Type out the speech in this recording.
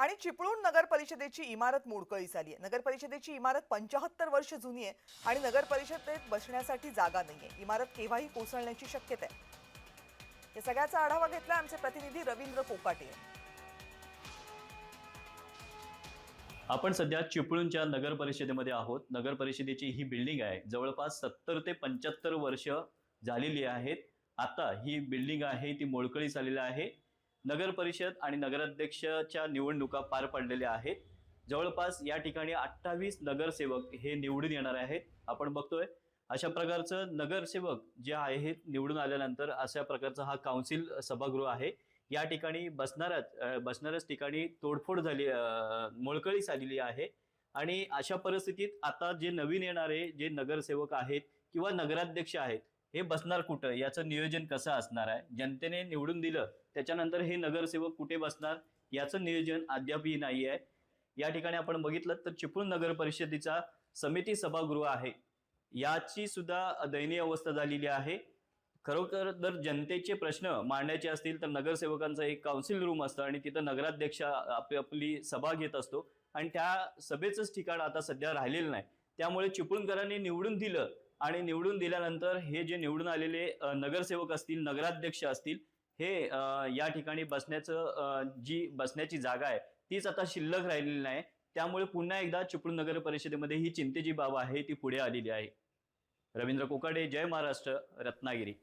आणि चिपळूण नगर परिषदेची इमारत मोडकळीस आली आहे। नगर परिषदेची इमारत 75 वर्ष जुनी आहे आणि नगर परिषदेत बसण्यासाठी जागा नाहीये। इमारत केव्हाही कोसळण्याची शक्यता आहे। या सगळ्याचा आढावा घेतला आमचे प्रतिनिधी रवींद्र कोकाटे यांनी। आपण सध्या चिपळूणच्या नगर परिषदेमध्ये आहोत। नगर परिषदेची ही बिल्डिंग आहे, जवळपास 70 ते 75 वर्ष झालेली आहेत। आता ही बिल्डिंग आहे ती मोडकळीस आलेली आहे। नगर परिषद आणि नगराध्यक्षाच्या निवडणुका पार पडलेल्या आहेत। जवळपास या ठिकाणी 28 नगरसेवक हे निवडून येणार आहेत। आपण बघतोय अशा प्रकारचं नगरसेवक जे आहेत निवडून आल्यानंतर अशा प्रकारचा हा काउन्सिल सभागृह आहे। या ठिकाणी बसणाऱ्याच ठिकाणी तोडफोड झाली, मोडकळीस आलेली आहे। आणि अशा परिस्थितीत आता जे नवीन येणारे जे नगरसेवक आहेत किंवा नगराध्यक्ष आहेत हे बसणार कुठं, याचं नियोजन कसं असणार आहे। जनतेने निवडून दिलं त्याच्यानंतर हे नगरसेवक कुठे बसणार याचं नियोजन अद्यापही नाही आहे। या ठिकाणी आपण बघितलं तर चिपळूण नगर परिषदेचा समिती सभागृह आहे, याची सुद्धा दयनीय अवस्था झालेली आहे। खरोखर जर जनतेचे प्रश्न मांडायचे असतील तर नगरसेवकांचं एक काउन्सिल रूम असतं आणि तिथं नगराध्यक्ष आपली सभा घेत असतो आणि त्या सभेचंच ठिकाण आता सध्या राहिलेलं नाही। त्यामुळे चिपळूणकरांनी निवडून दिलं आणि निवडून दिल्यानंतर हे जे निवडून आलेले नगरसेवक असतील, नगराध्यक्ष असतील, हे या ठिकाणी जी बसण्याची जागा आहे तीच आता शिल्लक राहिलेली नाही। त्यामुळे पुन्हा एकदा चिपळूण नगर परिषदेमध्ये ही चिंतेची बाब आहे ती पुढे आलेली आहे। रवींद्र कोकाटे, जय महाराष्ट्र, रत्नागिरी।